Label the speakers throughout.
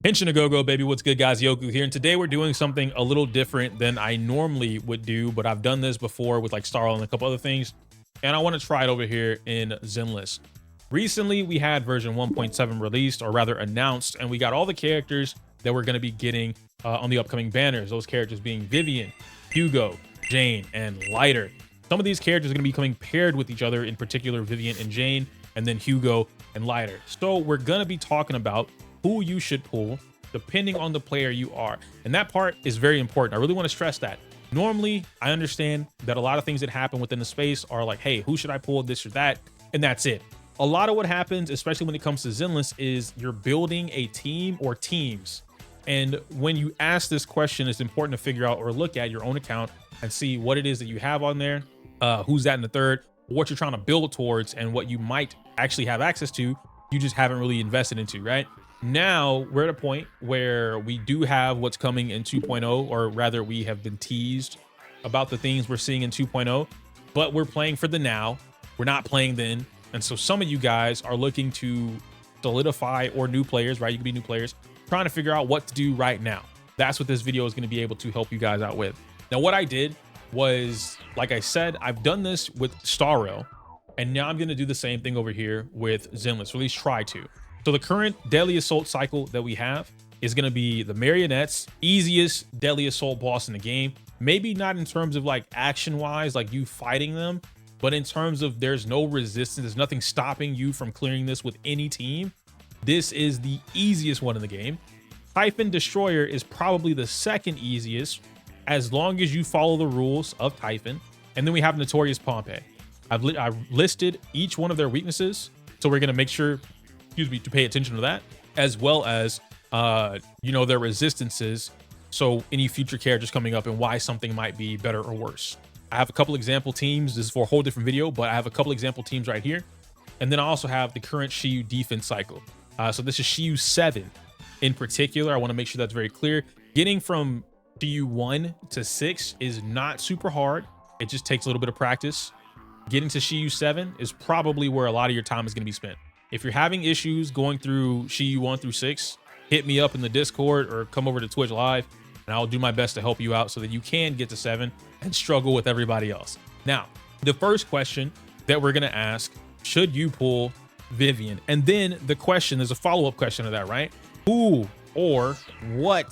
Speaker 1: Henshin a go-go, baby. What's good, guys? Yoku here, and today we're doing something a little different than I normally would do, but I've done this before with like Starl and a couple other things, and I want to try it over here in Zenless. Recently, we had version 1.7 released, or rather announced, and we got all the characters that we're going to be getting on the upcoming banners. Those characters being Vivian, Hugo, Jane, and Lighter. Some of these characters are going to be coming paired with each other, in particular Vivian and Jane, and then Hugo and Lighter. So we're going to be talking about who you should pull depending on the player you are. And that part is very important. I really want to stress that. Normally, I understand that a lot of things that happen within the space are like, hey, who should I pull, this or that? And that's it. A lot of what happens, especially when it comes to Zenless, is you're building a team or teams. And when you ask this question, it's important to figure out or look at your own account and see what it is that you have on there, who's that in the third, what you're trying to build towards, and what you might actually have access to, you just haven't really invested into, right? Now we're at a point where we do have what's coming in 2.0, or rather we have been teased about the things we're seeing in 2.0, but we're playing for the now. We're not playing then. And so some of you guys are looking to solidify, or new players, right? You could be new players trying to figure out what to do right now. That's what this video is going to be able to help you guys out with. Now, what I did was, like I said, I've done this with Starl, and now I'm going to do the same thing over here with Zenless, or at least try to. So the current Deadly Assault cycle that we have is going to be the Marionettes, easiest Deadly Assault boss in the game. Maybe not in terms of like action wise, like you fighting them, but in terms of there's no resistance, there's nothing stopping you from clearing this with any team. This is the easiest one in the game. Typhon Destroyer is probably the second easiest, as long as you follow the rules of Typhon. And then we have Notorious Pompey. I've listed each one of their weaknesses, so we're going to make sure, excuse me, to pay attention to that, as well as their resistances, so any future characters coming up and why something might be better or worse. I have a couple example teams. This is for a whole different video, but I have a couple example teams right here. And then I also have the current Shiyu defense cycle. So this is Shiyu 7 in particular. I want to make sure that's very clear. Getting from Shiyu 1 to 6 is not super hard. It just takes a little bit of practice. Getting to Shiyu 7 is probably where a lot of your time is going to be spent. If you're having issues going through Shiyu 1 through 6, hit me up in the Discord or come over to Twitch Live, and I'll do my best to help you out so that you can get to 7 and struggle with everybody else. Now, the first question that we're going to ask, should you pull Vivian? And then the question, there's a follow-up question to that, right? Who or what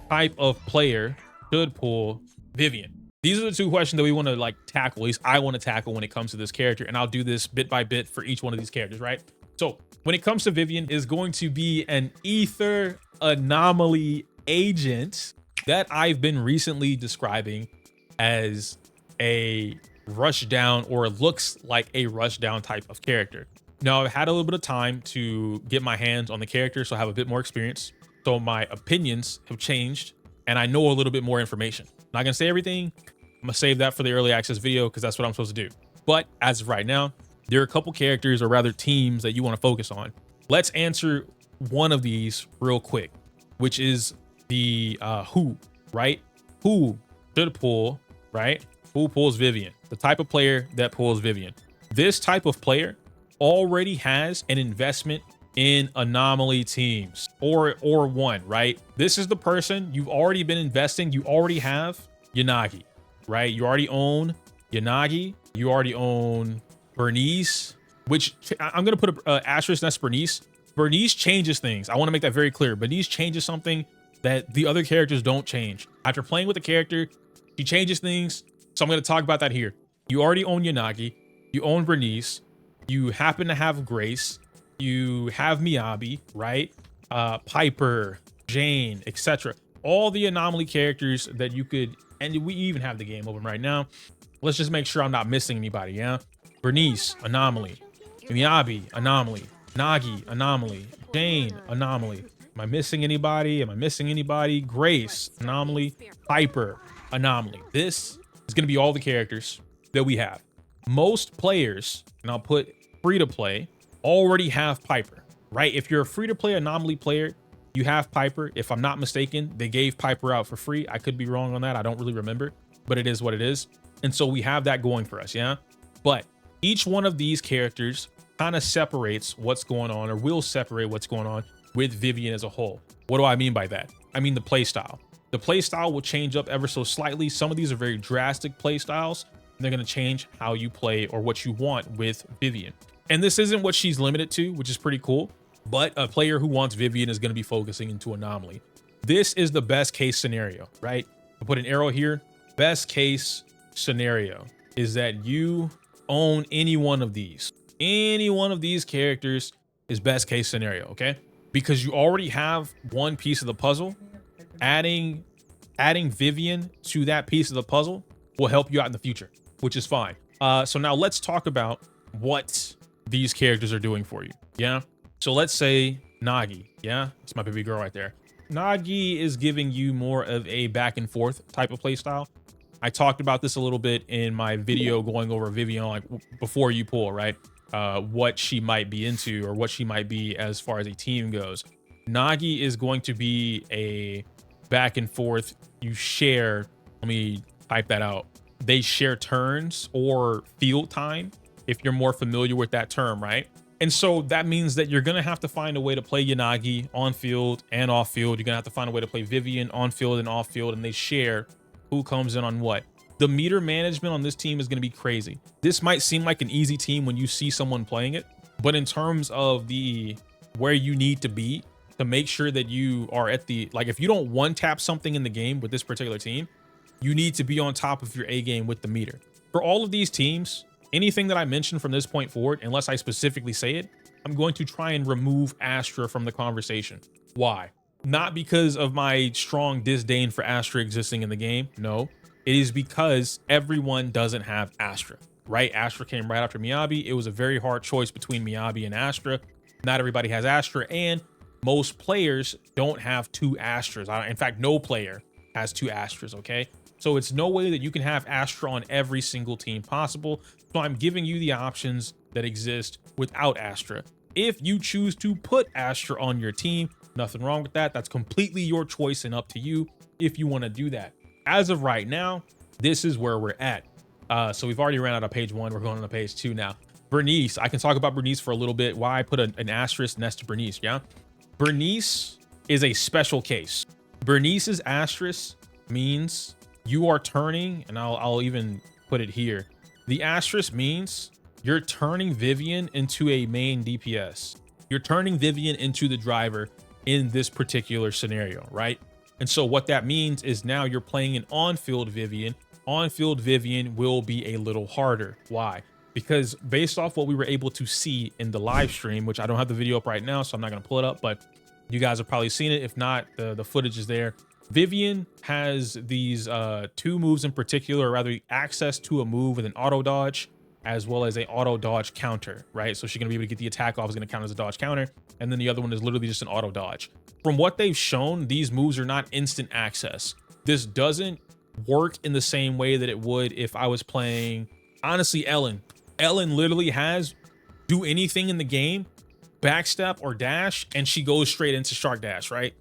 Speaker 1: type of player should pull Vivian? These are the two questions that we want to like tackle, at least I want to tackle when it comes to this character, and I'll do this bit by bit for each one of these characters, right? So when it comes to Vivian, is going to be an Ether Anomaly Agent that I've been recently describing as a rush down, or looks like a rush down type of character. Now, I've had a little bit of time to get my hands on the character, so I have a bit more experience. So my opinions have changed, and I know a little bit more information. Not gonna say everything. I'm gonna save that for the early access video because that's what I'm supposed to do. But as of right now, there are a couple characters, or rather teams, that you want to focus on. Let's answer one of these real quick, which is the who, right? Who should pull, right? Who pulls Vivian? The type of player that pulls Vivian. This type of player already has an investment in anomaly teams, or one, right? This is the person you've already been investing. You already have Yanagi, right? You already own Yanagi. You already own Bernice, which I'm going to put an asterisk next to Bernice. Bernice changes things. I want to make that very clear. Bernice changes something that the other characters don't change. After playing with the character, she changes things. So I'm going to talk about that here. You already own Yanagi. You own Bernice. You happen to have Grace. You have Miyabi, right? Piper, Jane, etc. All the anomaly characters that you could, and we even have the game open right now. Let's just make sure I'm not missing anybody, yeah? Bernice, Anomaly. Miyabi, Anomaly. Nagi, Anomaly. Jane, Anomaly. Am I missing anybody? Am I missing anybody? Grace, Anomaly. Piper, Anomaly. This is going to be all the characters that we have. Most players, and I'll put free to play, already have Piper, right? If you're a free to play Anomaly player, you have Piper. If I'm not mistaken, they gave Piper out for free. I could be wrong on that. I don't really remember, but it is what it is. And so we have that going for us, yeah? But each one of these characters kind of separates what's going on, or will separate what's going on with Vivian as a whole. What do I mean by that? I mean the playstyle. The playstyle will change up ever so slightly. Some of these are very drastic playstyles. They're going to change how you play or what you want with Vivian. And this isn't what she's limited to, which is pretty cool. But a player who wants Vivian is going to be focusing into Anomaly. This is the best case scenario, right? I'll put an arrow here. Best case scenario is that you own any one of these. Any one of these characters is best case scenario, okay? Because you already have one piece of the puzzle. Adding Vivian to that piece of the puzzle will help you out in the future, which is fine. So now let's talk about what these characters are doing for you. Yeah. So let's say Nagi. Yeah. That's my baby girl right there. Nagi is giving you more of a back and forth type of play style. I talked about this a little bit in my video going over Vivian, like before you pull, right? What she might be into or what she might be as far as a team goes. Nagi is going to be a back and forth. You share, let me type that out. They share turns or field time, if you're more familiar with that term, right? And so that means that you're going to have to find a way to play Yanagi on field and off field. You're going to have to find a way to play Vivian on field and off field, and they share who comes in on what. The meter management on this team is going to be crazy. This might seem like an easy team when you see someone playing it, but in terms of the where you need to be to make sure that you are at the, like, if you don't one tap something in the game with this particular team, you need to be on top of your A game with the meter. For all of these teams, anything that I mentioned from this point forward, unless I specifically say it, I'm going to try and remove Astra from the conversation. Why? Not because of my strong disdain for Astra existing in the game. No, it is because everyone doesn't have Astra, right? Astra came right after Miyabi. It was a very hard choice between Miyabi and Astra. Not everybody has Astra, and most players don't have two Astras. In fact, no player has two Astras, okay? So it's no way that you can have Astra on every single team possible. So I'm giving you the options that exist without Astra. If you choose to put Astra on your team, nothing wrong with that. That's completely your choice and up to you if you want to do that. As of right now, this is where we're at. So we've already ran out of page 1. We're going on to page 2 now. Bernice, I can talk about Bernice for a little bit. Why I put an asterisk next to Bernice, yeah? Bernice is a special case. Bernice's asterisk means you are turning, and I'll even put it here. The asterisk means you're turning Vivian into a main DPS. You're turning Vivian into the driver in this particular scenario, right? And so what that means is now you're playing an on-field Vivian. On-field Vivian will be a little harder. Why? Because based off what we were able to see in the live stream, which I don't have the video up right now, so I'm not going to pull it up, but you guys have probably seen it. If not, the footage is there. Vivian has these 2 moves in particular, or rather access to a move with an auto dodge as well as an auto dodge counter, right? So she's going to be able to get the attack off, is going to count as a dodge counter. And then the other one is literally just an auto dodge. From what they've shown, these moves are not instant access. This doesn't work in the same way that it would if I was playing, honestly, Ellen. Ellen literally has do anything in the game, backstep or dash, and she goes straight into shark dash, right?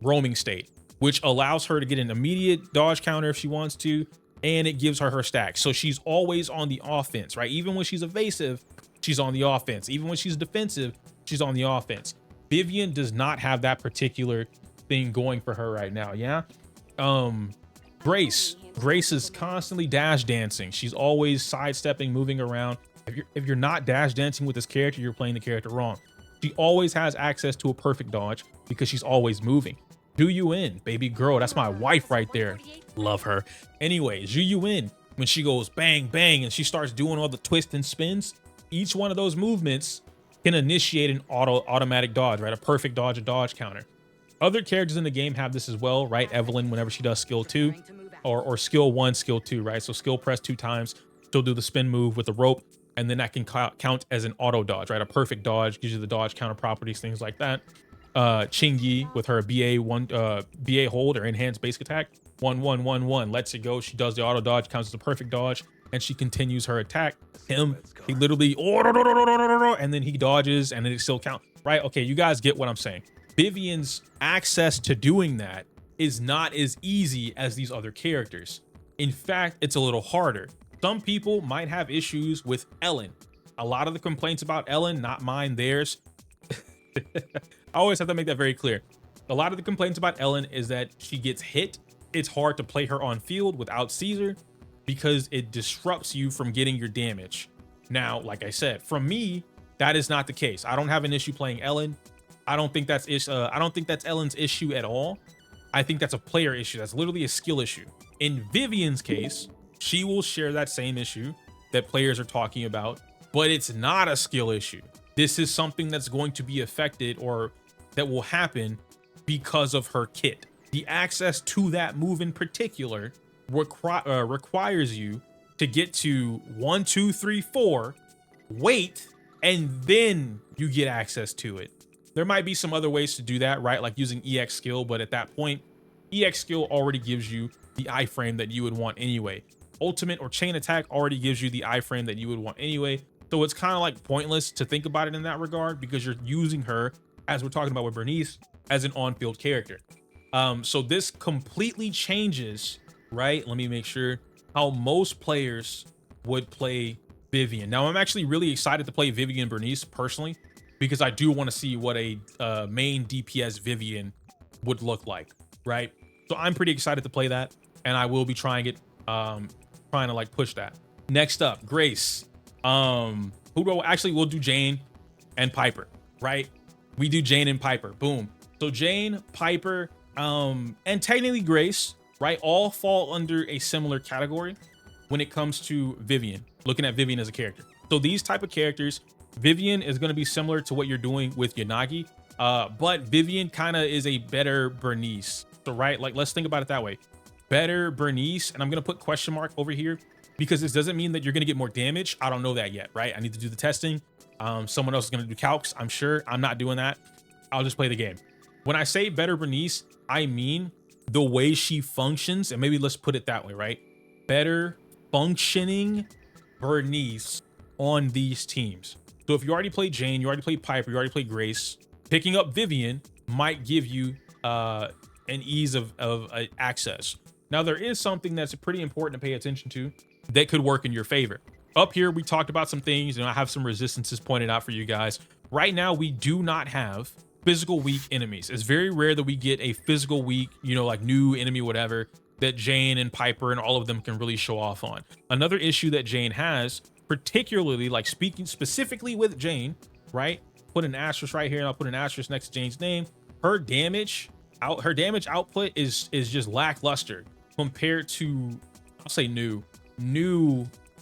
Speaker 1: Roaming state, which allows her to get an immediate dodge counter if she wants to, and it gives her stack. So she's always on the offense, right? Even when she's evasive, she's on the offense. Even when she's defensive, she's on the offense. Vivian does not have that particular thing going for her right now, yeah? Grace is constantly dash dancing. She's always sidestepping, moving around. If you're not dash dancing with this character, you're playing the character wrong. She always has access to a perfect dodge because she's always moving. Zhu Yuan, baby girl, that's my wife right there. Love her. Anyway, Zhu Yuan, when she goes bang, bang, and she starts doing all the twists and spins, each one of those movements can initiate an automatic dodge, right? A perfect dodge, a dodge counter. Other characters in the game have this as well, right? Evelyn, whenever she does skill 2 or skill 1, skill 2, right? So skill press 2 times, she'll do the spin move with the rope, and then that can count as an auto dodge, right? A perfect dodge gives you the dodge counter properties, things like that. Chingy with her BA hold or enhanced basic attack, 1-1-1-1, lets it go. She does the auto dodge, counts as a perfect dodge, and she continues her attack. He literally, and then he dodges, and then it still counts, right? Okay, you guys get what I'm saying. Vivian's access to doing that is not as easy as these other characters. In fact, it's a little harder. Some people might have issues with Ellen. A lot of the complaints about Ellen, not mine, theirs. always have to make that very clear. A lot of the complaints about Ellen is that she gets hit. It's hard to play her on field without Caesar because it disrupts you from getting your damage. Now, like I said, from me, that is not the case. I don't have an issue playing Ellen. I don't think that's Ellen's issue at all. I think that's a player issue. That's literally a skill issue. In Vivian's case, she will share that same issue that players are talking about, but it's not a skill issue. This is something that's going to be affected or that will happen because of her kit. The access to that move in particular requires you to get to 1, 2, 3, 4, wait, and then you get access to it. There might be some other ways to do that, right? Like using EX skill, but at that point, EX skill already gives you the iframe that you would want anyway. Ultimate or chain attack already gives you the iframe that you would want anyway. So it's kind of like pointless to think about it in that regard because you're using her, as we're talking about with Bernice, as an on-field character. So this completely changes, right? Let me make sure how most players would play Vivian. Now, I'm actually really excited to play Vivian Bernice personally, because I do want to see what a main DPS Vivian would look like, right? So I'm pretty excited to play that, and I will be trying it, trying to like push that. Next up, Grace. Hugo, actually we'll do Jane and Piper, right? We do Jane and Piper, boom. So Jane, Piper, and technically Grace, right? All fall under a similar category when it comes to Vivian, looking at Vivian as a character. So these type of characters, Vivian is going to be similar to what you're doing with Yanagi, but Vivian kind of is a better Bernice. So, right, like let's think about it that way. Better Bernice, and I'm going to put question mark over here because this doesn't mean that you're going to get more damage. I don't know that yet, right? I need to do the testing. Someone else is going to do calcs, I'm sure. I'm not doing that. I'll just play the game. When I say better Bernice, I mean the way she functions, and maybe let's put it that way, right? Better functioning Bernice on these teams. So if you already played Jane, you already played Piper, you already played Grace, picking up Vivian might give you an ease of access. Now, there is something that's pretty important to pay attention to that could work in your favor. Up here, we talked about some things, and I have some resistances pointed out for you guys. Right now, we do not have physical weak enemies. It's very rare that we get a physical weak, you know, like new enemy, whatever, that Jane and Piper and all of them can really show off on. Another issue that Jane has, particularly like speaking specifically with Jane, right? Put an asterisk right here, and I'll put an asterisk next to Jane's name. Her damage output is just lackluster compared to, I'll say new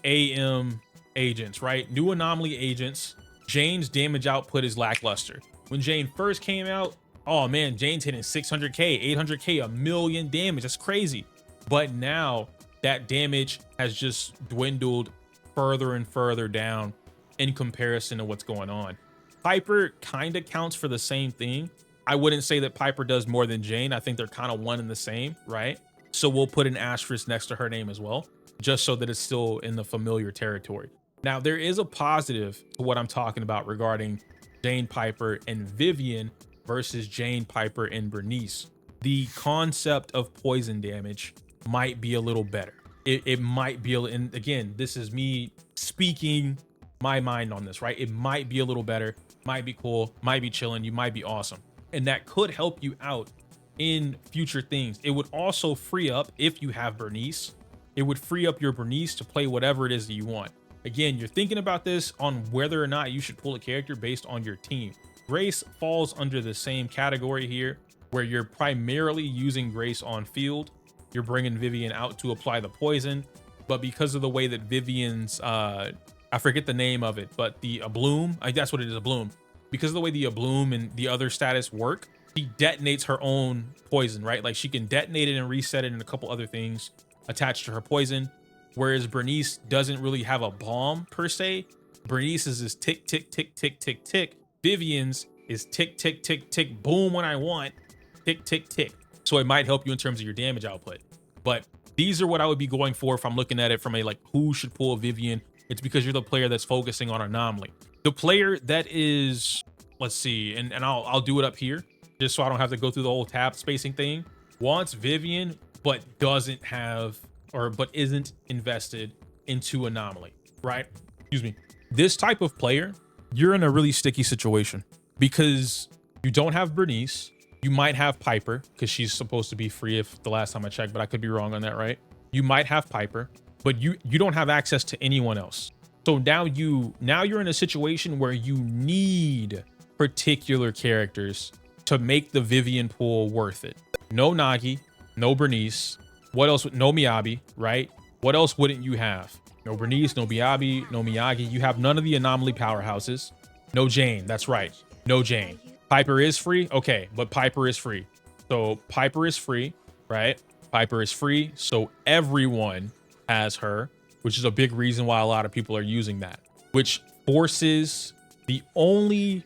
Speaker 1: AM agents, right? New anomaly agents. Jane's damage output is lackluster. When Jane first came out, oh man, Jane's hitting 600k, 800k, a million damage. That's crazy. But now that damage has just dwindled further and further down in comparison to what's going on. Piper kind of counts for the same thing. I wouldn't say that Piper does more than Jane. I think they're kind of one and the same, right? So we'll put an asterisk next to her name as well, just so that it's still in the familiar territory. Now, there is a positive to what I'm talking about regarding Jane, Piper, and Vivian versus Jane, Piper, and Bernice. The concept of poison damage might be a little better. It might be, and again, this is me speaking my mind on this, right? It might be a little better, might be cool, might be chilling, you might be awesome. And that could help you out in future things. It would also free up, if you have Bernice, it would free up your Bernice to play whatever it is that you want. Again, you're thinking about this on whether or not you should pull a character based on your team. Grace falls under the same category here, where you're primarily using Grace on field. You're bringing Vivian out to apply the poison, but because of the way that Vivian's, I forget the name of it, but the Bloom, that's what it is, a Bloom. Because of the way the Bloom and the other status work, she detonates her own poison, right? Like she can detonate it and reset it and a couple other things attached to her poison. Whereas Bernice doesn't really have a bomb per se. Bernice's is tick, tick, tick, tick, tick, tick. Vivian's is tick, tick, tick, tick, boom when I want, tick, tick, tick. So it might help you in terms of your damage output. But these are what I would be going for if I'm looking at it from a like who should pull Vivian. It's because you're the player that's focusing on Anomaly. The player that is, let's see, and I'll do it up here just so I don't have to go through the whole tab spacing thing. Wants Vivian, but doesn't have, but isn't invested into Anomaly, right? Excuse me. This type of player, you're in a really sticky situation because You don't have Bernice. You might have Piper because she's supposed to be free if the last time I checked, but I could be wrong on that, right? You might have Piper, but you don't have access to anyone else. So now you're in a situation where you need particular characters to make the Vivian pool worth it. No Nagi, no Bernice. What else? No Miyabi, right? What else wouldn't you have? No Bernice, no Miyabi, no Miyagi. You have none of the anomaly powerhouses. No Jane, that's right. No Jane. Piper is free? Okay, but Piper is free. So Piper is free, right? Piper is free, so everyone has her, which is a big reason why a lot of people are using that, which forces the only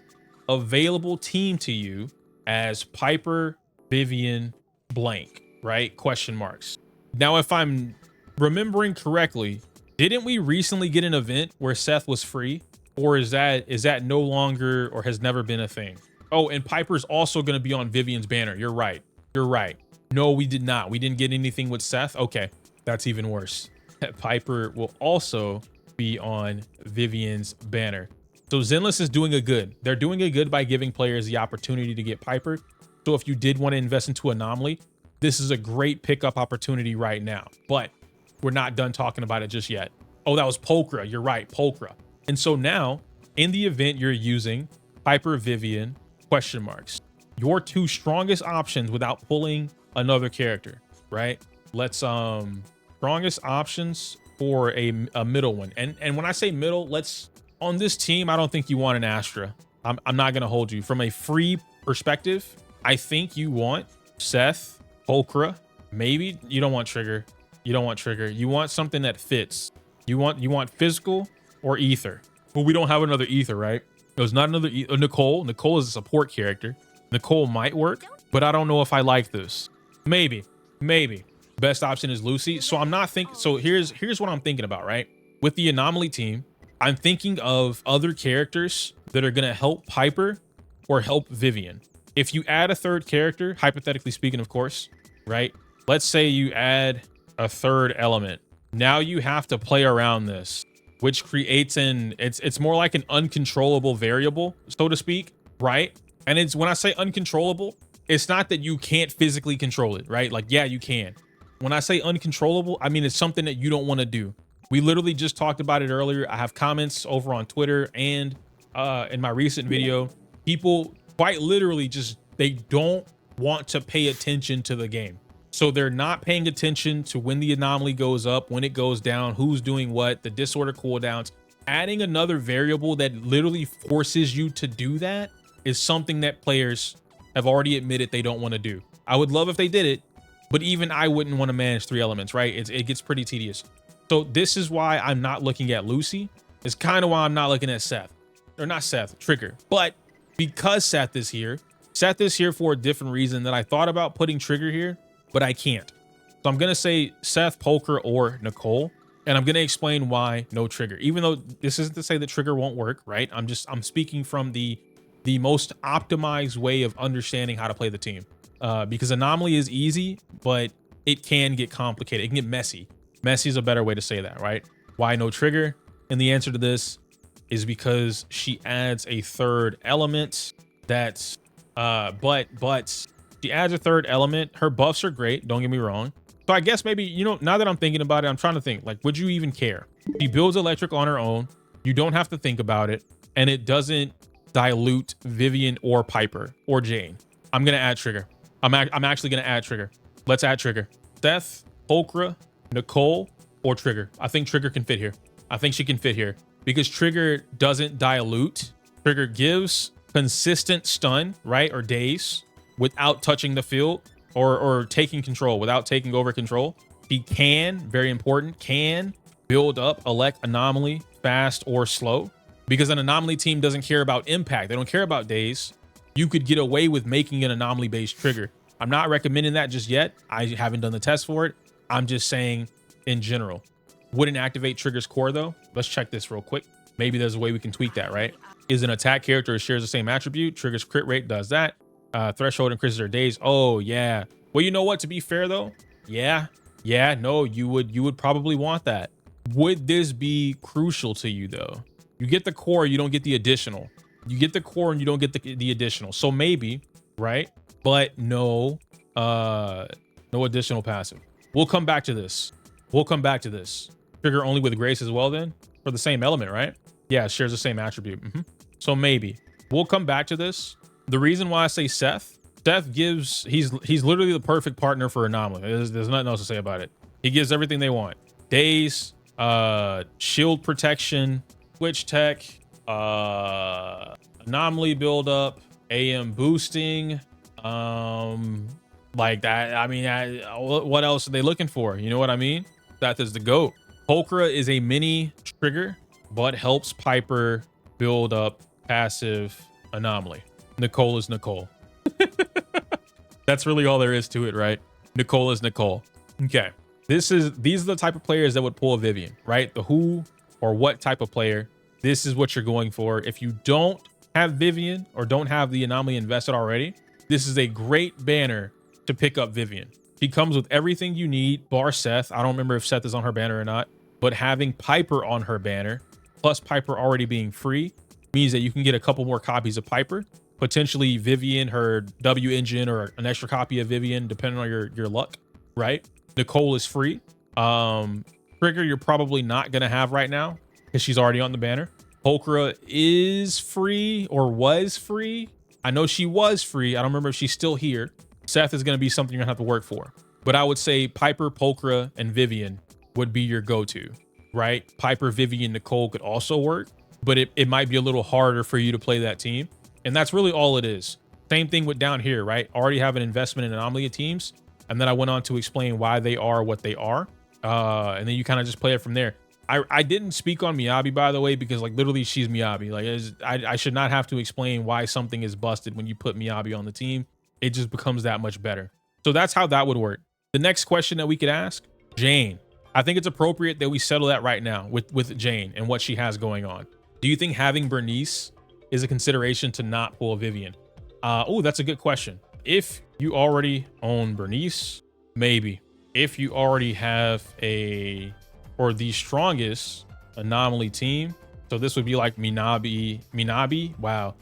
Speaker 1: available team to you as Piper, Vivian, blank, right? Question marks. Now, if I'm remembering correctly, didn't we recently get an event where Seth was free? Or is that no longer or has never been a thing? Oh, and Piper's also going to be on Vivian's banner. You're right. You're right. No, we did not. We didn't get anything with Seth. Okay, that's even worse. Piper will also be on Vivian's banner. So Zenless is doing a good. They're doing a good by giving players the opportunity to get Piper. So if you did want to invest into Anomaly, this is a great pickup opportunity right now. But we're not done talking about it just yet. Oh, that was Pokra. You're right, Pokra. And so now in the event you're using Piper, Vivian, question marks, your two strongest options without pulling another character, right? Let's strongest options for a middle one. And when I say middle, let's on this team, I don't think you want an Astra. I'm not gonna hold you from a free perspective. I think you want Seth, Pokra, maybe you don't want Trigger. You don't want Trigger. You want something that fits. You want physical or Ether. But we don't have another Ether, right? There's not another Nicole. Nicole is a support character. Nicole might work, but I don't know if I like this. Maybe. Best option is Lucy. So I'm not thinking. So here's what I'm thinking about, right? With the Anomaly team, I'm thinking of other characters that are gonna help Piper or help Vivian. If you add a third character, hypothetically speaking, of course, right? Let's say you add a third element. Now you have to play around this, which creates it's more like an uncontrollable variable, so to speak, right? And it's when I say uncontrollable, it's not that you can't physically control it, right? Like, yeah, you can. When I say uncontrollable, I mean, it's something that you don't want to do. We literally just talked about it earlier. I have comments over on Twitter and in my recent video, people quite literally just, they don't want to pay attention to the game. So they're not paying attention to when the anomaly goes up, when it goes down, who's doing what, the disorder cooldowns. Adding another variable that literally forces you to do that is something that players have already admitted they don't want to do. I would love if they did it, but even I wouldn't want to manage 3 elements, right? It gets pretty tedious. So this is why I'm not looking at Lucy. It's kind of why I'm not looking at Seth. Or not Seth, Trigger. But because Seth is here for a different reason that I thought about putting Trigger here, but I can't. So I'm going to say Seth, Poker, or Nicole. And I'm going to explain why no Trigger. Even though this isn't to say that Trigger won't work, right? I'm speaking from the most optimized way of understanding how to play the team. Because Anomaly is easy, but it can get complicated. It can get messy. Messy is a better way to say that, right? Why no Trigger? And the answer to this is because she adds a third element that's but she adds a third element. Her buffs are great, don't get me wrong. So I guess maybe, you know, now that I'm thinking about it, I'm trying to think, like, would you even care? She builds electric on her own. You don't have to think about it. And it doesn't dilute Vivian or Piper or Jane. I'm going to add Trigger. I'm actually going to add Trigger. Let's add Trigger. Seth, Okra, Nicole, or Trigger. I think Trigger can fit here. I think she can fit here because Trigger doesn't dilute. Trigger gives consistent stun, right? Or daze without touching the field or taking control, without taking over control. He can, very important, can build up elect anomaly fast or slow because an anomaly team doesn't care about impact. They don't care about daze. You could get away with making an anomaly based trigger. I'm not recommending that just yet. I haven't done the test for it. I'm just saying in general. Wouldn't activate Trigger's core though. Let's check this real quick. Maybe there's a way we can tweak that, right? Is an attack character that shares the same attribute. Trigger's crit rate does that. Threshold increases their days. Oh yeah. Well, you know what? To be fair though, yeah, no, you would probably want that. Would this be crucial to you though? You get the core, you don't get the additional. You get the core and you don't get the additional. So maybe, right? But no, no additional passive. We'll come back to this. We'll come back to this. Trigger only with grace as well then? For the same element, right? Yeah, it shares the same attribute. So maybe. We'll come back to this. The reason why I say Seth gives, he's literally the perfect partner for Anomaly. There's nothing else to say about it. He gives everything they want. Daze, shield protection, switch tech, anomaly buildup, AM boosting, like that. I mean, what else are they looking for? You know what I mean? That is the GOAT. Pulchra is a mini trigger, but helps Piper build up passive anomaly. Nicole is Nicole. That's really all there is to it, right? Nicole is Nicole. Okay. These are the type of players that would pull a Vivian, right? The who or what type of player. This is what you're going for. If you don't have Vivian or don't have the anomaly invested already, this is a great banner to pick up Vivian. He comes with everything you need, bar Seth. I don't remember if Seth is on her banner or not, but having Piper on her banner, plus Piper already being free, means that you can get a couple more copies of Piper, potentially Vivian, her W engine, or an extra copy of Vivian, depending on your luck, right? Nicole is free. Trigger, you're probably not going to have right now because she's already on the banner. Pulchra is free or was free. I know she was free. I don't remember if she's still here. Seth is going to be something you're going to have to work for. But I would say Piper, Pulchra, and Vivian would be your go-to, right? Piper, Vivian, Nicole could also work, but it might be a little harder for you to play that team. And that's really all it is. Same thing with down here, right? Already have an investment in Anomaly teams. And then I went on to explain why they are what they are. And then you kind of just play it from there. I didn't speak on Miyabi, by the way, because like literally she's Miyabi. Like I should not have to explain why something is busted when you put Miyabi on the team. It just becomes that much better. So that's how that would work. The next question that we could ask, Jane. I think it's appropriate that we settle that right now with Jane and what she has going on. Do you think having Bernice is a consideration to not pull Vivian? Oh, that's a good question. If you already own Bernice, maybe. If you already have or the strongest anomaly team, so this would be like Minabi. Wow.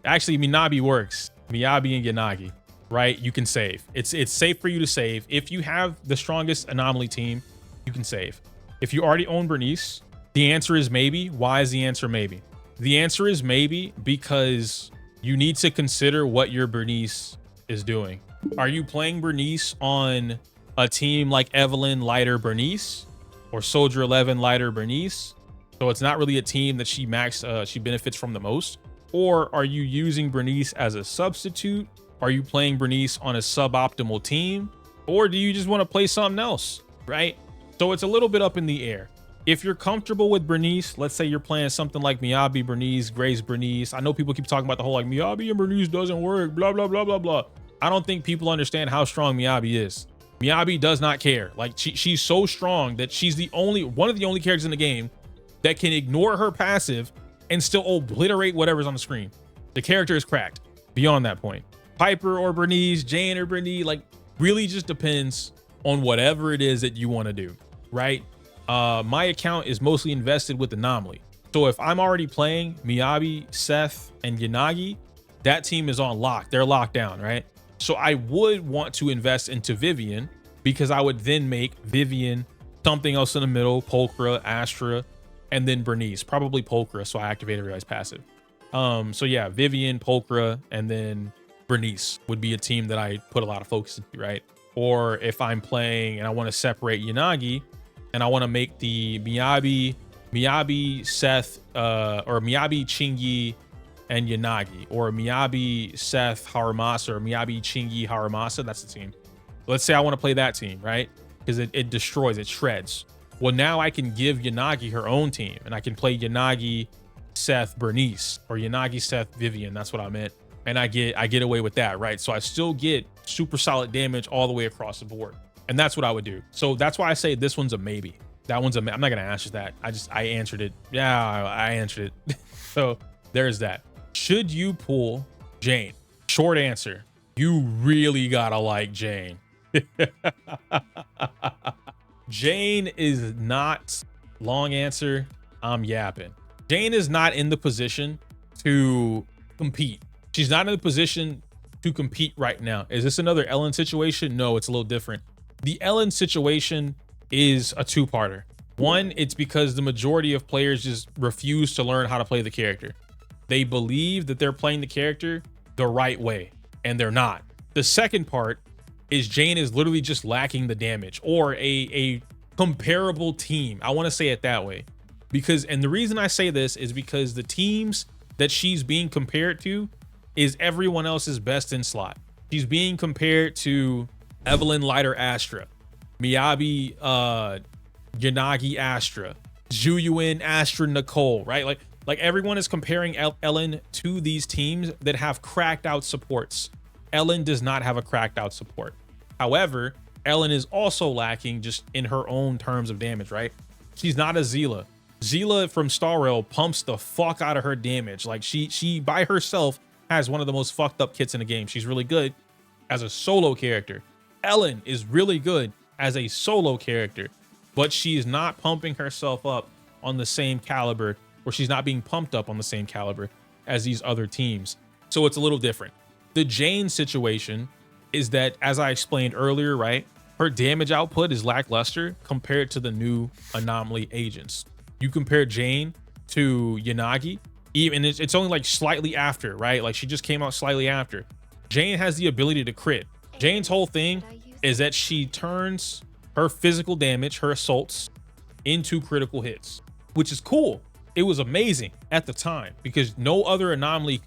Speaker 1: Actually, Minabi works. Miyabi and Yanagi, right? You can save. It's safe for you to save. If you have the strongest anomaly team, you can save. If you already own Bernice, the answer is maybe. Why is the answer maybe? The answer is maybe because you need to consider what your Bernice is doing. Are you playing Bernice on a team like Evelyn lighter Bernice or Soldier 11 lighter Bernice? So it's not really a team that she benefits from the most. Or are you using Bernice as a substitute? Are you playing Bernice on a suboptimal team? Or do you just want to play something else, right? So it's a little bit up in the air. If you're comfortable with Bernice, let's say you're playing something like Miyabi Bernice, Grace Bernice. I know people keep talking about the whole like Miyabi and Bernice doesn't work, blah, blah, blah, blah, blah. I don't think people understand how strong Miyabi is. Miyabi does not care. Like she's so strong that she's one of the only characters in the game that can ignore her passive and still obliterate whatever's on the screen. The character is cracked beyond that point. Piper or Bernice, Jane or Bernice, like really just depends on whatever it is that you want to do, right? My account is mostly invested with Anomaly. So if I'm already playing Miyabi, Seth, and Yanagi, that team is on lock. They're locked down, right? So I would want to invest into Vivian because I would then make Vivian something else in the middle, Pulchra, Astra, and then Bernice, probably Pulchra. So I activate everybody's passive. So yeah, Vivian, Pulchra, and then Bernice would be a team that I put a lot of focus into, right? Or if I'm playing and I want to separate Yanagi and I want to make the Miyabi, Seth, or Miyabi, Chingy, and Yanagi, or Miyabi, Seth, Haramasa, or Miyabi, Chingy, Haramasa, that's the team. Let's say I want to play that team, right? Because it destroys, it shreds. Well, now I can give Yanagi her own team, and I can play Yanagi, Seth, Bernice, or Yanagi, Seth, Vivian. That's what I meant. And I get away with that, right? So I still get super solid damage all the way across the board. And that's what I would do. So that's why I say this one's a maybe. That one's I'm not going to answer that. I answered it. Yeah, I answered it. So there's that. Should you pull Jane? Short answer. You really got to like Jane. Jane is not, long answer, I'm yapping. Jane is not in the position to compete. She's not in a position to compete right now. Is this another Ellen situation? No, it's a little different. The Ellen situation is a two-parter. One, it's because the majority of players just refuse to learn how to play the character. They believe that they're playing the character the right way, and they're not. The second part is Jane is literally just lacking the damage, or a comparable team. I want to say it that way. Because, and the reason I say this is because the teams that she's being compared to is everyone else's best in slot. She's being compared to Evelyn Lighter Astra, Miyabi Yanagi Astra, Xuan Astra Nicole, right? Like everyone is comparing Ellen to these teams that have cracked out supports. Ellen does not have a cracked out support. However, Ellen is also lacking just in her own terms of damage, right? She's not a Zila. Zila from Star Rail pumps the fuck out of her damage. Like she by herself has one of the most fucked up kits in the game. She's really good as a solo character. Ellen is really good as a solo character, but she is not pumping herself up on the same caliber, or she's not being pumped up on the same caliber as these other teams. So it's a little different. The Jane situation is that, as I explained earlier, right? Her damage output is lackluster compared to the new Anomaly agents. You compare Jane to Yanagi, even it's only like slightly after, right? Like she just came out slightly after. Jane has the ability to crit. Jane's whole thing is that she turns her physical damage, her assaults, into critical hits, which is cool. It was amazing at the time because no other Anomaly,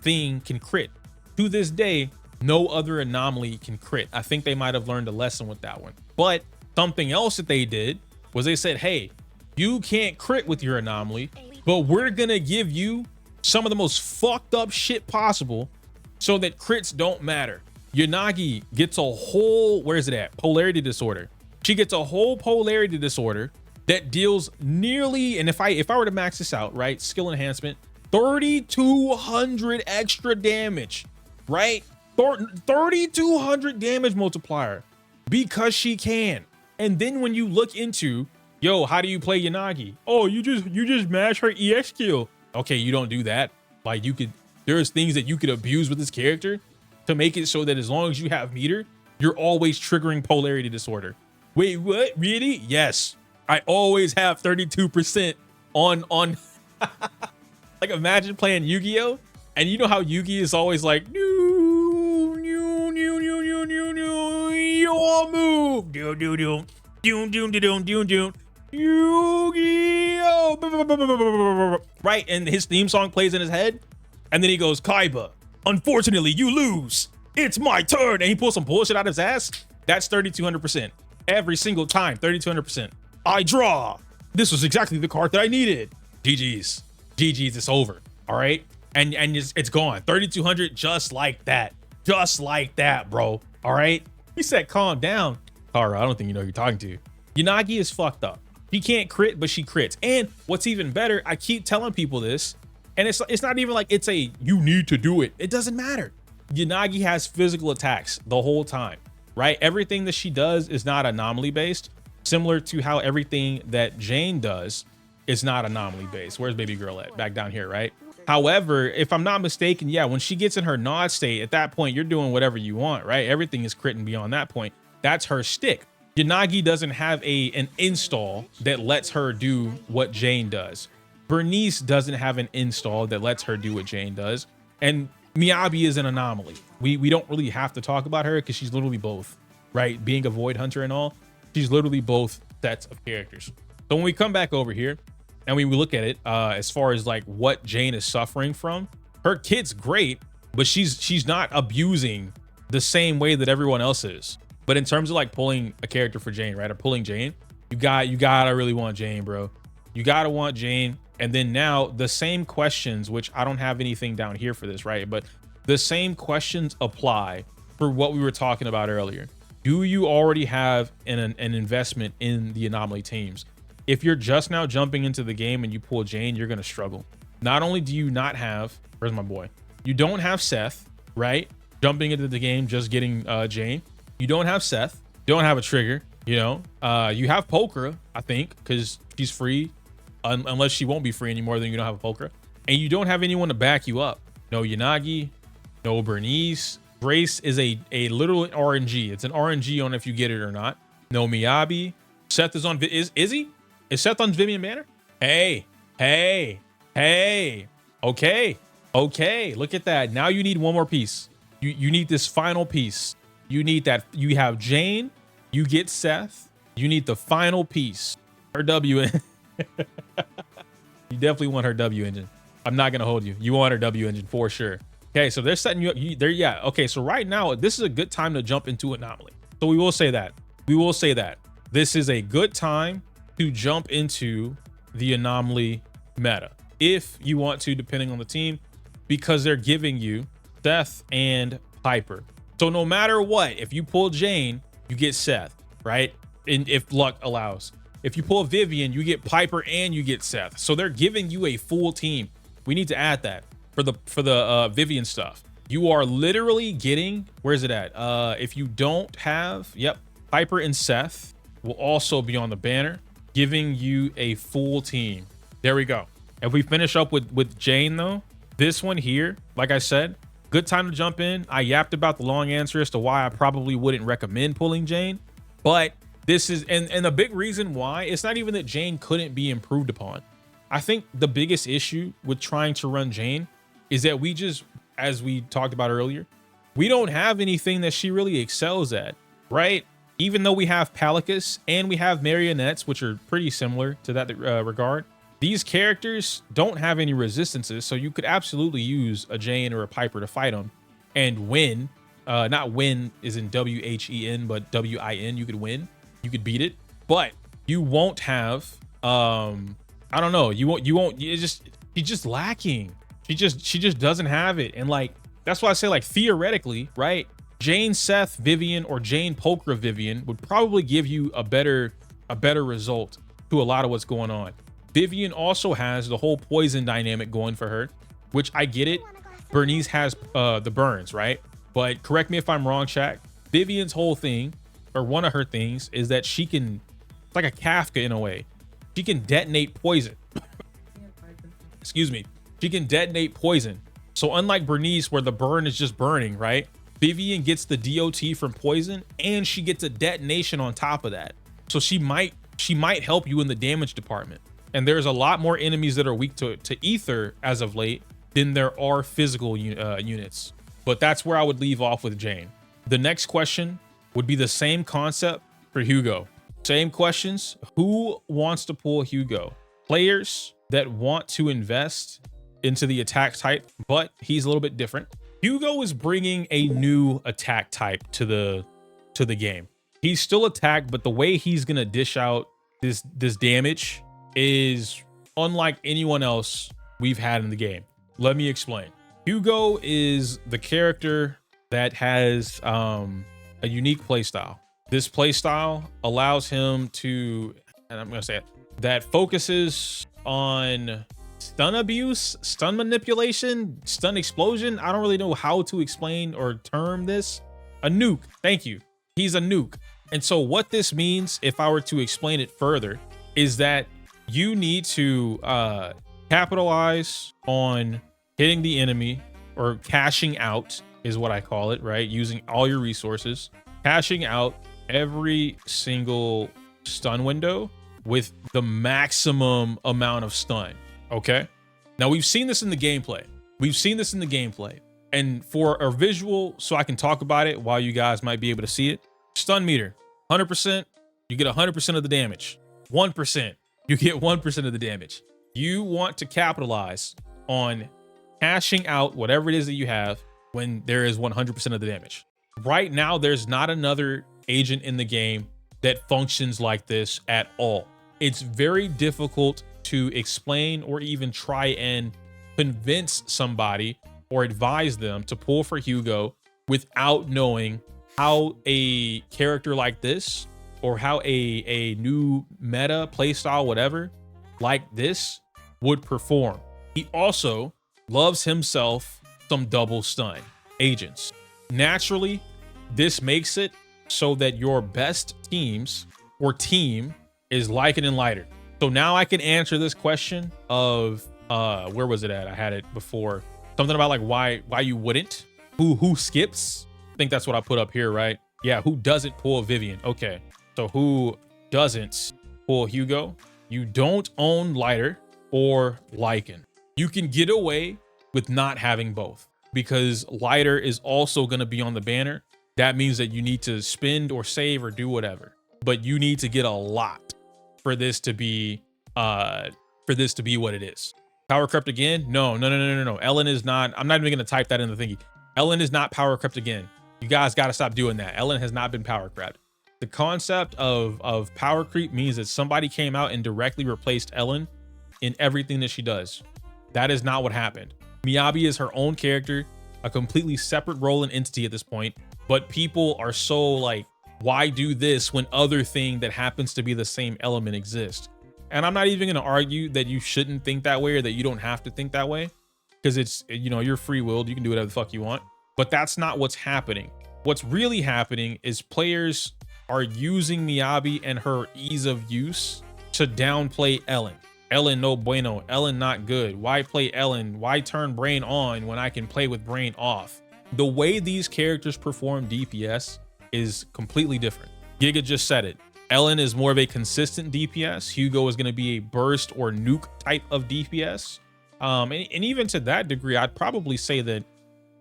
Speaker 1: thing can crit. To this day, no other Anomaly can crit. I think they might have learned a lesson with that one. But something else that they did was they said, hey, you can't crit with your Anomaly, but we're gonna give you some of the most fucked up shit possible so that crits don't matter. Yanagi gets a whole, where is it at? Polarity disorder. She gets a whole polarity disorder that deals nearly, and if I were to max this out, right? Skill enhancement, 3,200 extra damage, right? 3,200 damage multiplier because she can. And then when you look into, yo, how do you play Yanagi? Oh, you just mash her EX skill. Okay, you don't do that. Like there's things that you could abuse with this character to make it so that as long as you have meter, you're always triggering polarity disorder. Wait, what? Really? Yes. I always have 32% on like imagine playing Yu-Gi-Oh! And you know how Yu-Gi is always like, your move. Yu-Gi-Oh! Right? And his theme song plays in his head. And then he goes, Kaiba, unfortunately, you lose. It's my turn. And he pulls some bullshit out of his ass. That's 3,200%. Every single time, 3,200%. I draw. This was exactly the card that I needed. GG's. GG's, it's over. All right? And it's gone. 3,200 just like that. Just like that, bro. All right? He said, calm down. Tara, I don't think you know who you're talking to. Yanagi is fucked up. She can't crit, but she crits. And what's even better, I keep telling people this, and it's not even like it's a you need to do it. It doesn't matter. Yanagi has physical attacks the whole time, right? Everything that she does is not anomaly based, similar to how everything that Jane does is not anomaly based. Where's baby girl at? Back down here, right? However, if I'm not mistaken, yeah, when she gets in her nod state, at that point, you're doing whatever you want, right? Everything is critting beyond that point. That's her stick. Yanagi doesn't have an install that lets her do what Jane does. Bernice doesn't have an install that lets her do what Jane does. And Miyabi is an anomaly. We don't really have to talk about her because she's literally both, right? Being a void hunter and all, she's literally both sets of characters. So when we come back over here and we look at it as far as like what Jane is suffering from, her kit's great, but she's not abusing the same way that everyone else is. But in terms of like pulling a character for Jane, right? Or pulling Jane, you gotta really want Jane, bro. You gotta want Jane. And then now the same questions, which I don't have anything down here for this, right? But the same questions apply for what we were talking about earlier. Do you already have an investment in the Anomaly teams? If you're just now jumping into the game and you pull Jane, you're gonna struggle. Not only do you not have, where's my boy? You don't have Seth, right? Jumping into the game, just getting Jane. You don't have Seth, you don't have a trigger, you know? You have Pokra, I think, because she's free. Unless she won't be free anymore, then you don't have a Pokra. And you don't have anyone to back you up. no Yanagi, no Bernice. Grace is a literal RNG. It's an RNG on if you get it or not. No Miyabi. Seth is on, is he? Is Seth on Vivian Banner? Hey, hey, hey. Okay, okay, look at that. Now you need one more piece. You need this final piece. You need that. You have Jane, you get Seth. You need the final piece. Her W. You definitely want her W engine. I'm not gonna hold you. You want her W engine for sure. Okay, so they're setting you up there. Yeah, okay, so right now this is a good time to jump into Anomaly. So we will say that. We will say that. This is a good time to jump into the Anomaly meta if you want to, depending on the team, because they're giving you Seth and Piper. So no matter what, if you pull Jane, you get Seth, right? And if luck allows. If you pull Vivian, you get Piper and you get Seth. So they're giving you a full team. We need to add that for the Vivian stuff. You are literally getting, where's it at? If you don't have, yep, Piper and Seth will also be on the banner, giving you a full team. There we go. If we finish up with Jane though, this one here, like I said, good time to jump in. I yapped about the long answer as to why I probably wouldn't recommend pulling Jane, but this is, and the big reason why, it's not even that Jane couldn't be improved upon. I think the biggest issue with trying to run Jane is that we just, as we talked about earlier, we don't have anything that she really excels at, right? Even though we have Palicus and we have marionettes, which are pretty similar to that regard, these characters don't have any resistances. So you could absolutely use a Jane or a Piper to fight them and win. Not win is in W-H-E-N, but W-I-N. You could win. You could beat it, but you won't have, I don't know. You won't, she's just lacking. She just doesn't have it. And like, that's why I say, like, theoretically, right? Jane Seth Vivian or Jane Pokra Vivian would probably give you a better result to a lot of what's going on. Vivian also has the whole poison dynamic going for her, which I get it. Bernice has the burns, right? But correct me if I'm wrong, Shaq. Vivian's whole thing, or one of her things, is that she can, it's like a Kafka in a way. She can detonate poison. Excuse me. She can detonate poison. So unlike Bernice, where the burn is just burning, right? Vivian gets the DOT from poison and she gets a detonation on top of that. So she might help you in the damage department. And there's a lot more enemies that are weak to ether as of late than there are physical units. But that's where I would leave off with Jane. The next question would be the same concept for Hugo. Same questions. Who wants to pull Hugo? Players that want to invest into the attack type, but he's a little bit different. Hugo is bringing a new attack type to the game. He's still attack, but the way he's gonna dish out this damage is unlike anyone else we've had in the game. Let me explain. Hugo is the character that has a unique playstyle. This playstyle allows him to, and I'm gonna say it, that focuses on stun abuse, stun manipulation, stun explosion. I don't really know how to explain or term this. A nuke. Thank you. He's a nuke. And so what this means, if I were to explain it further, is that you need to capitalize on hitting the enemy, or cashing out is what I call it, right? Using all your resources, cashing out every single stun window with the maximum amount of stun. Okay. Now we've seen this in the gameplay. And for a visual, so I can talk about it while you guys might be able to see it. Stun meter, 100%, you get 100% of the damage. 1%, you get 1% of the damage. You want to capitalize on cashing out whatever it is that you have when there is 100% of the damage. Right now, there's not another agent in the game that functions like this at all. It's very difficult to explain or even try and convince somebody or advise them to pull for Hugo without knowing how a character like this, or how a new meta playstyle, whatever, like this would perform. He also loves himself some double stun agents. Naturally, this makes it so that your best teams or team is Lycan and Lighter. So now I can answer this question of where was it at? I had it before. Something about like why you wouldn't. Who skips? I think that's what I put up here, right? Yeah, who doesn't pull Vivian? Okay, so who doesn't pull Hugo? You don't own Lighter or Lycan. You can get away with not having both because Lighter is also going to be on the banner. That means that you need to spend or save or do whatever, but you need to get a lot for this to be what it is. Power crept again? No. Ellen is not. I'm not even going to type that in the thingy. Ellen is not power crept again. You guys got to stop doing that. Ellen has not been power crept. The concept of power creep means that somebody came out and directly replaced Ellen in everything that she does. That is not what happened. Miyabi is her own character, a completely separate role and entity at this point, but people are so like, why do this when other thing that happens to be the same element exists? And I'm not even going to argue that you shouldn't think that way or that you don't have to think that way, because it's, you know, you're free-willed, you can do whatever the fuck you want, but that's not what's happening. What's really happening is players are using Miyabi and her ease of use to downplay Ellen. Ellen no bueno, Ellen not good. Why play Ellen? Why turn Brain on when I can play with Brain off? The way these characters perform DPS is completely different. Giga just said it. Ellen is more of a consistent DPS. Hugo is going to be a burst or nuke type of DPS. And even to that degree, I'd probably say that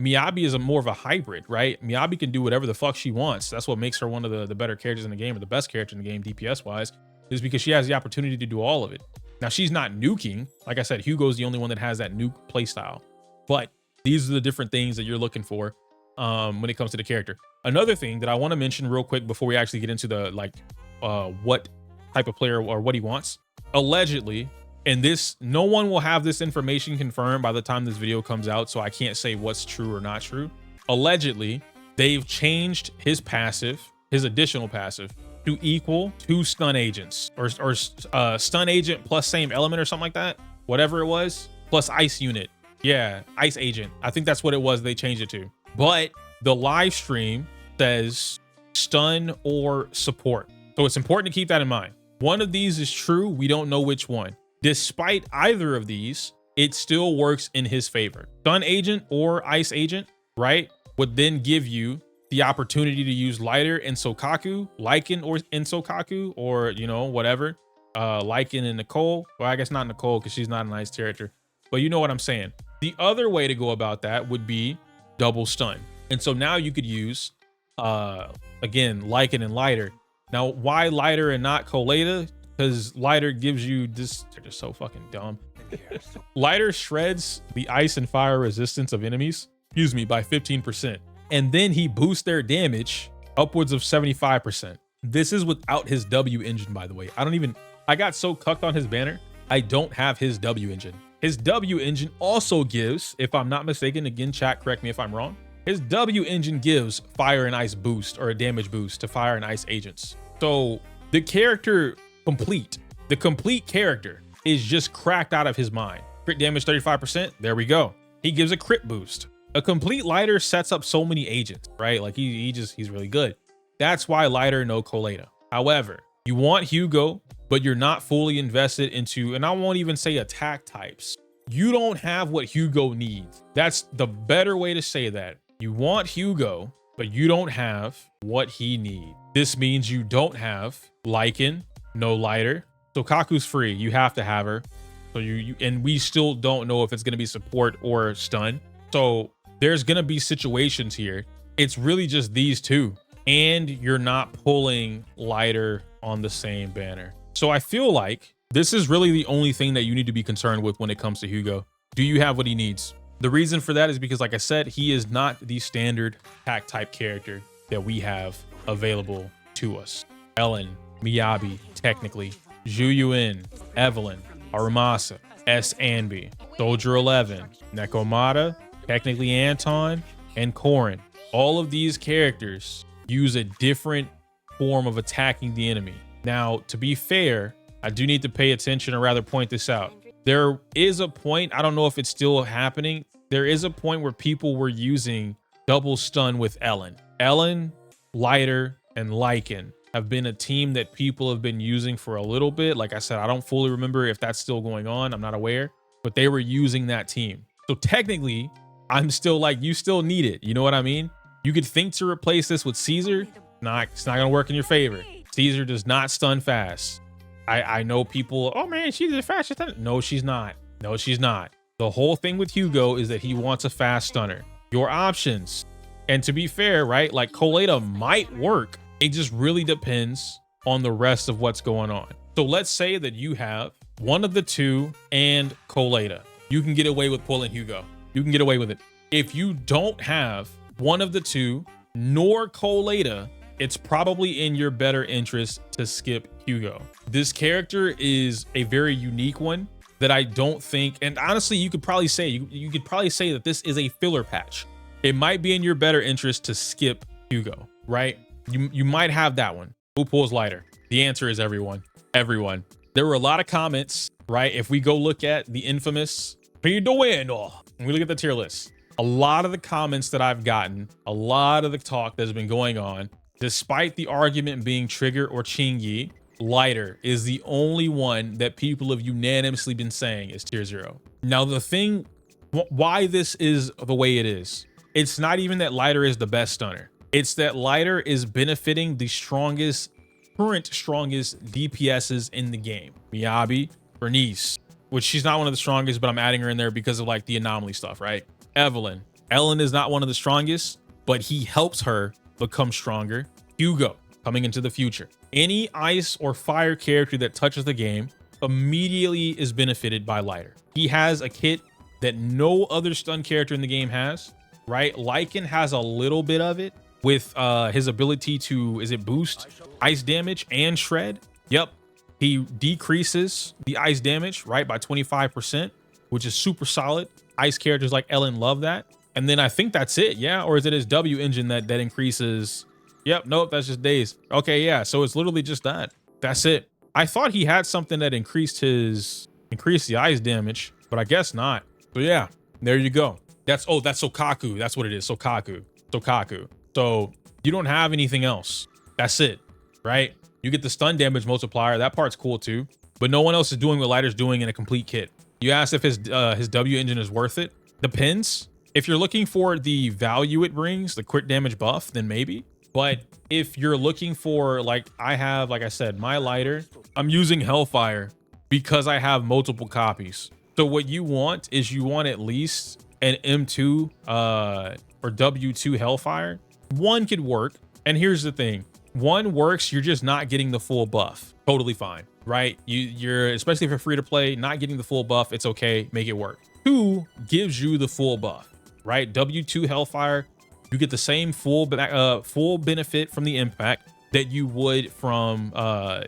Speaker 1: Miyabi is more of a hybrid, right? Miyabi can do whatever the fuck she wants. That's what makes her one of the better characters in the game, or the best character in the game DPS wise, is because she has the opportunity to do all of it. Now, she's not nuking. Like I said, Hugo's the only one that has that nuke playstyle. But these are the different things that you're looking for when it comes to the character. Another thing that I want to mention real quick before we actually get into the like what type of player or what he wants. Allegedly, and this, no one will have this information confirmed by the time this video comes out, so I can't say what's true or not true. Allegedly, they've changed his passive, his additional passive, to equal 2 stun agents, or stun agent plus same element or something like that, whatever it was, plus ice unit. Yeah, ice agent. I think that's what it was they changed it to. But the live stream says stun or support. So it's important to keep that in mind. One of these is true. We don't know which one. Despite either of these, it still works in his favor. Stun agent or ice agent, right, would then give you the opportunity to use Lighter and Sokaku, Lycan or in Sokaku, or, you know, whatever. Lycan and Nicole. Well, I guess not Nicole because she's not a nice character, but you know what I'm saying. The other way to go about that would be double stun. And so now you could use, again, Lycan and Lighter. Now, why Lighter and not Coleta? Because Lighter gives you this, they're just so fucking dumb. Lighter shreds the ice and fire resistance of enemies, excuse me, by 15%. And then he boosts their damage upwards of 75%. This is without his W engine, by the way. I got so cucked on his banner, I don't have his W engine. His W engine also gives, if I'm not mistaken, again, chat, correct me if I'm wrong, his W engine gives fire and ice boost, or a damage boost to fire and ice agents. So the character the complete character is just cracked out of his mind. Crit damage 35%, there we go. He gives a crit boost. A complete Lighter sets up so many agents, right? Like he's really good. That's why Lighter, no Coleta. However, you want Hugo, but you're not fully invested into, and I won't even say attack types. You don't have what Hugo needs. That's the better way to say that. You want Hugo, but you don't have what he needs. This means you don't have Lycan, no Lighter. Sokaku's free. You have to have her. So and we still don't know if it's going to be support or stun. So there's going to be situations here. It's really just these two, and you're not pulling Lighter on the same banner. So I feel like this is really the only thing that you need to be concerned with when it comes to Hugo. Do you have what he needs? The reason for that is because, like I said, he is not the standard attack type character that we have available to us. Ellen, Miyabi, technically, Xuan, Evelyn, Aramasa, S. Anby, Soldier 11, Nekomata, technically Anton, and Korin. All of these characters use a different form of attacking the enemy. Now, to be fair, I do need to pay attention, or rather point this out. There is a point, I don't know if it's still happening, there is a point where people were using double stun with Ellen. Ellen, Lighter, and Lycan have been a team that people have been using for a little bit. Like I said, I don't fully remember if that's still going on. I'm not aware, but they were using that team. So technically, I'm still like, you still need it. You know what I mean? You could think to replace this with Caesar. It's not gonna work in your favor. Caesar does not stun fast. I know people, oh man, she's the fastest stunner. No, she's not. No, she's not. The whole thing with Hugo is that he wants a fast stunner. Your options. And to be fair, right? Like Colada might work. It just really depends on the rest of what's going on. So let's say that you have one of the two and Colada. You can get away with pulling Hugo. You can get away with it. If you don't have one of the two nor Colada, it's probably in your better interest to skip Hugo. This character is a very unique one that I don't think, and honestly, you could probably say, you could probably say that this is a filler patch. It might be in your better interest to skip Hugo, right? You might have that one. Who pulls lighter? The answer is everyone. Everyone. There were a lot of comments, right? If we go look at the infamous, what are you doing? Oh, and we look at the tier list. A lot of the comments that I've gotten, a lot of the talk that's been going on, despite the argument being Trigger or Chingy, lighter is the only one that people have unanimously been saying is tier 0. Now, the thing, why this is the way it is, it's not even that lighter is the best stunner. It's that lighter is benefiting the current strongest DPSs in the game. Miyabi, Bernice, which she's not one of the strongest, but I'm adding her in there because of like the anomaly stuff, right? Evelyn. Ellen is not one of the strongest, but he helps her become stronger. Hugo, coming into the future. Any ice or fire character that touches the game immediately is benefited by lighter. He has a kit that no other stun character in the game has, right? Lycan has a little bit of it with his ability to, is it boost ice damage and shred? Yep. He decreases the ice damage, right, by 25%, which is super solid. Ice characters like Ellen love that. And then I think that's it, yeah? Or is it his W engine that increases? Yep, nope, that's just days. Okay, yeah, so it's literally just that. That's it. I thought he had something that increased the ice damage, but I guess not. So yeah, there you go. That's Sokaku. That's what it is, Sokaku. So you don't have anything else. That's it, right? You get the stun damage multiplier. That part's cool too, but no one else is doing what lighter's doing in a complete kit. You asked if his W engine is worth it. Depends. If you're looking for the value it brings, the quick damage buff, then maybe. But if you're looking for, like I have, like I said, my lighter, I'm using Hellfire because I have multiple copies. So what you want is you want at least an M2 or W2 Hellfire. One could work. And here's the thing. One works, you're just not getting the full buff. Totally fine, right? You're, especially if you're free to play, not getting the full buff, it's okay, make it work. 2 gives you the full buff, right? W2 Hellfire, you get the same full benefit from the impact that you would from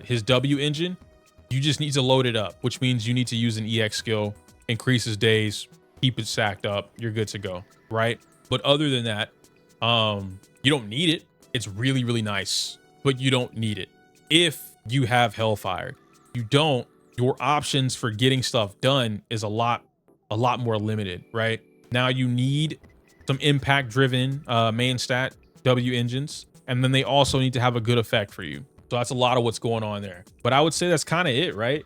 Speaker 1: his W engine. You just need to load it up, which means you need to use an EX skill, increases days, keep it stacked up, you're good to go, right? But other than that, you don't need it. It's really, really nice, but you don't need it if you have Hellfire. You don't, your options for getting stuff done is a lot more limited, right? Now you need some impact driven main stat W engines, and then they also need to have a good effect for you. So that's a lot of what's going on there. But I would say that's kind of it, right?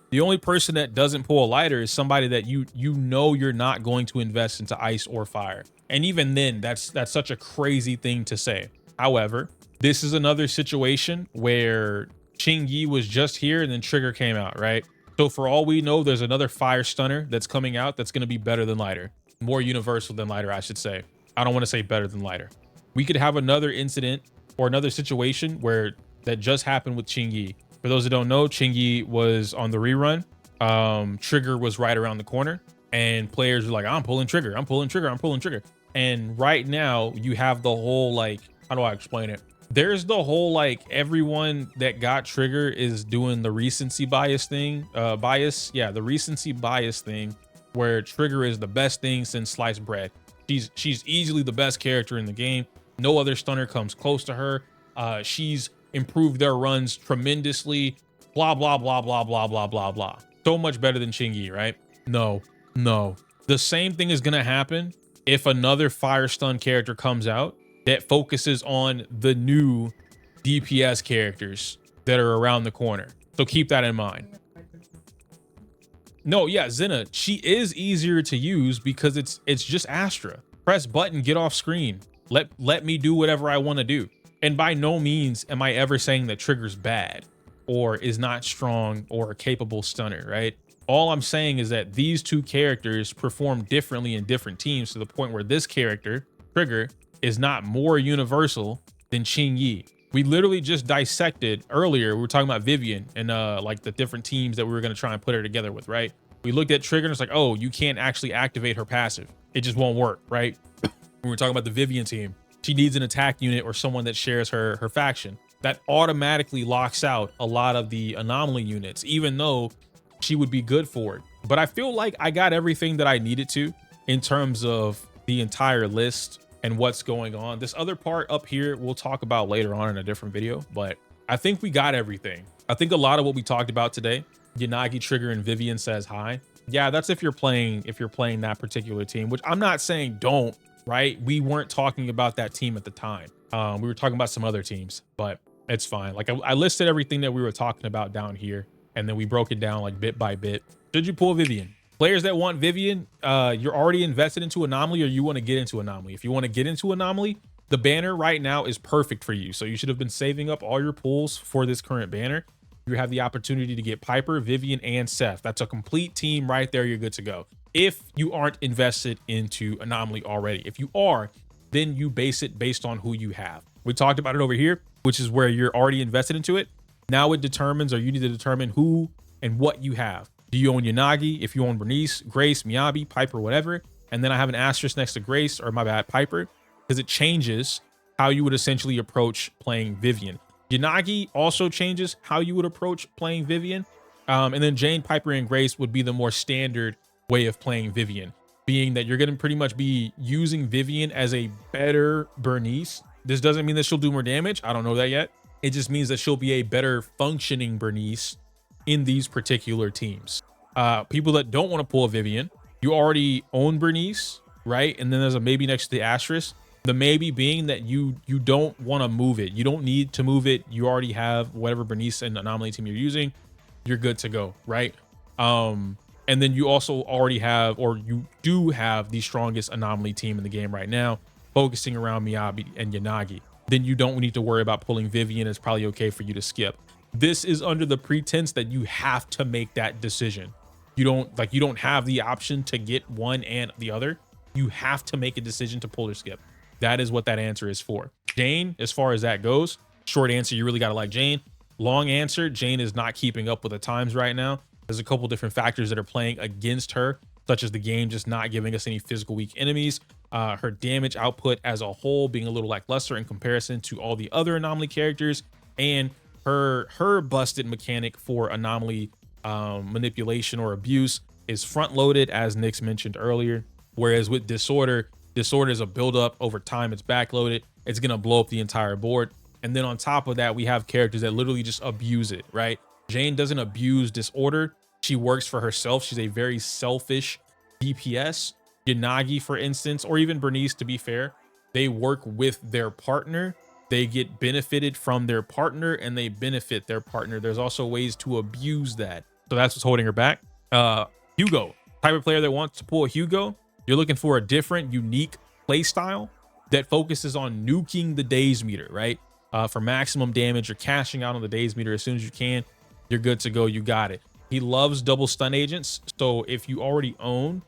Speaker 1: The only person that doesn't pull a lighter is somebody that you know you're not going to invest into ice or fire. And even then, that's such a crazy thing to say. However, this is another situation where Chingy was just here and then Trigger came out, right? So for all we know, there's another fire stunner that's coming out that's going to be better than lighter, more universal than lighter, I should say. I don't want to say better than lighter. We could have another incident or another situation where that just happened with Chingy. For those that don't know, Chingy was on the rerun. Trigger was right around the corner and players were like, I'm pulling Trigger, I'm pulling Trigger, I'm pulling Trigger. And right now you have the whole, like, how do I explain it? There's the whole, like, everyone that got Trigger is doing the recency bias thing, the recency bias thing, where Trigger is the best thing since sliced bread. She's easily the best character in the game. No other stunner comes close to her. She's improved their runs tremendously. Blah, blah, blah, blah, blah, blah, blah, blah. So much better than Chingy, right? No. The same thing is gonna happen if another fire stun character comes out that focuses on the new DPS characters that are around the corner. So keep that in mind. No, yeah, Zenna, she is easier to use because it's just Astra. Press button, get off screen. Let me do whatever I want to do. And by no means am I ever saying that Trigger's bad or is not strong or a capable stunner, right? All I'm saying is that these two characters perform differently in different teams to the point where this character, Trigger, is not more universal than Ching Yi. We literally just dissected earlier. We were talking about Vivian and like the different teams that we were going to try and put her together with, right? We looked at Trigger and it's like, oh, you can't actually activate her passive. It just won't work, right? We were talking about the Vivian team. She needs an attack unit or someone that shares her faction. That automatically locks out a lot of the anomaly units, even though she would be good for it. But I feel like I got everything that I needed to in terms of the entire list and what's going on. This other part up here, we'll talk about later on in a different video, but I think we got everything. I think a lot of what we talked about today, Yanagi, Trigger, and Vivian says hi. Yeah, that's if you're playing that particular team, which I'm not saying don't, right? We weren't talking about that team at the time. We were talking about some other teams, but it's fine. Like I listed everything that we were talking about down here, and then we broke it down like bit by bit. Should you pull Vivian? Players that want Vivian, you're already invested into Anomaly, or you want to get into Anomaly. If you want to get into Anomaly, the banner right now is perfect for you. So you should have been saving up all your pulls for this current banner. You have the opportunity to get Piper, Vivian, and Seth. That's a complete team right there. You're good to go. If you aren't invested into Anomaly already. If you are, then you base it based on who you have. We talked about it over here, which is where you're already invested into it. Now it determines, or you need to determine who and what you have. Do you own Yanagi? If you own Bernice, Grace, Miyabi, Piper, whatever. And then I have an asterisk next to Grace, or my bad, Piper, because it changes how you would essentially approach playing Vivian. Yanagi also changes how you would approach playing Vivian. And then Jane, Piper, and Grace would be the more standard way of playing Vivian, being that you're going to pretty much be using Vivian as a better Bernice. This doesn't mean that she'll do more damage. I don't know that yet. It just means that she'll be a better functioning Bernice in these particular teams. People that don't want to pull a Vivian, you already own Bernice, right? And then there's a maybe next to the asterisk. The maybe being that you don't want to move it. You don't need to move it. You already have whatever Bernice and Anomaly team you're using. You're good to go, right? And then you also already have, or you do have, the strongest Anomaly team in the game right now, focusing around Miyabi and Yanagi. Then you don't need to worry about pulling Vivian. It's probably okay for you to skip. This is under the pretense that you have to make that decision. You don't have the option to get one and the other. You have to make a decision to pull or skip. That is what that answer is for. Jane, as far as that goes, short answer, you really got to like Jane. Long answer, Jane is not keeping up with the times right now. There's a couple different factors that are playing against her, such as the game just not giving us any physical weak enemies, her damage output as a whole being a little lackluster in comparison to all the other Anomaly characters, and her busted mechanic for Anomaly manipulation or abuse is front loaded, as Nix mentioned earlier, whereas with Disorder is a build up over time. It's backloaded. It's gonna blow up the entire board. And then on top of that, we have characters that literally just abuse it, right? Jane doesn't abuse Disorder. She works for herself. She's a very selfish DPS. Yanagi, for instance, or even Bernice, to be fair, they work with their partner. They get benefited from their partner, and they benefit their partner. There's also ways to abuse that. So that's what's holding her back. Hugo, type of player that wants to pull a Hugo. You're looking for a different, unique play style that focuses on nuking the days meter, right? For maximum damage, you're cashing out on the days meter as soon as you can. You're good to go. You got it. He loves double stun agents. So if you already own,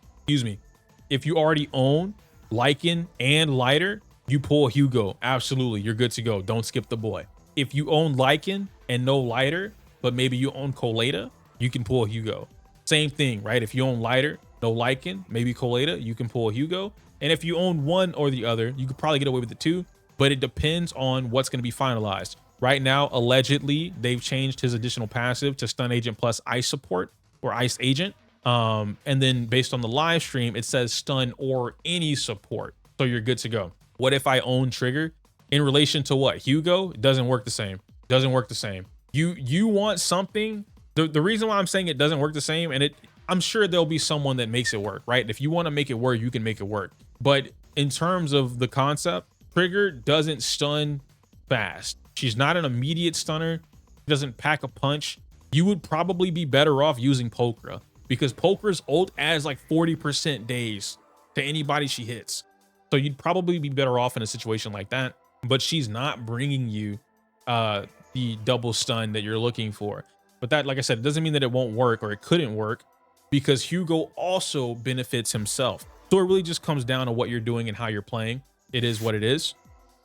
Speaker 1: Lycan and Lighter, you pull Hugo. Absolutely. You're good to go. Don't skip the boy. If you own Lycan and no Lighter, but maybe you own Coleta, you can pull Hugo. Same thing, right? If you own Lighter, no Lycan, maybe Coleta, you can pull Hugo. And if you own one or the other, you could probably get away with the two, but it depends on what's going to be finalized. Right now, allegedly, they've changed his additional passive to Stun Agent plus Ice Support or Ice Agent. And then based on the live stream, it says Stun or any support. So you're good to go. What if I own Trigger? In relation to what? Hugo? It doesn't work the same. Doesn't work the same. You want something. The reason why I'm saying it doesn't work the same, and I'm sure there'll be someone that makes it work, right? If you want to make it work, you can make it work. But in terms of the concept, Trigger doesn't stun fast. She's not an immediate stunner. She doesn't pack a punch. You would probably be better off using Pokra. because Poker's ult adds like 40% days to anybody she hits. So you'd probably be better off in a situation like that, but she's not bringing you the double stun that you're looking for. But that, like I said, doesn't mean that it won't work or it couldn't work, because Hugo also benefits himself. So it really just comes down to what you're doing and how you're playing. It is what it is.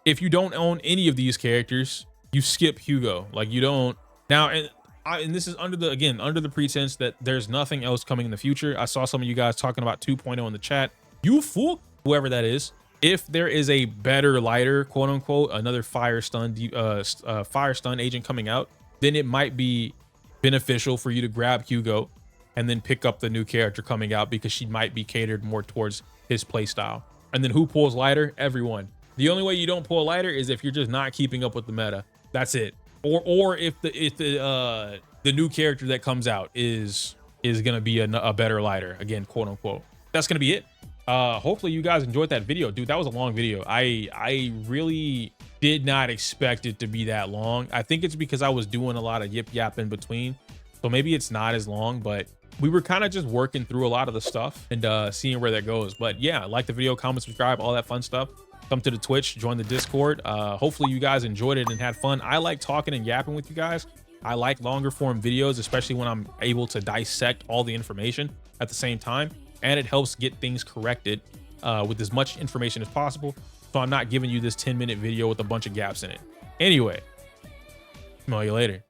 Speaker 1: If you don't own any of these characters, you skip Hugo. Like, you don't now. And this is under the pretense that there's nothing else coming in the future. I saw some of you guys talking about 2.0 in the chat. You fool, whoever that is. If there is a better lighter, quote unquote, another fire stun agent coming out, then it might be beneficial for you to grab Hugo and then pick up the new character coming out, because she might be catered more towards his play style. And then who pulls lighter? Everyone. The only way you don't pull lighter is if you're just not keeping up with the meta. That's it. Or if the new character that comes out is gonna be a better lighter, again, quote unquote. That's gonna be it. Hopefully you guys enjoyed that video. Dude, that was a long video. I really did not expect it to be that long. I think it's because I was doing a lot of yip yap in between, so maybe it's not as long, but we were kind of just working through a lot of the stuff and seeing where that goes. But yeah, like the video, comment, subscribe, all that fun stuff. Come to the Twitch, join the Discord. Hopefully you guys enjoyed it and had fun. I like talking and yapping with you guys. I like longer form videos, especially when I'm able to dissect all the information at the same time, and it helps get things corrected with as much information as possible, so I'm not giving you this 10-minute video with a bunch of gaps in it. Anyway, smell you later.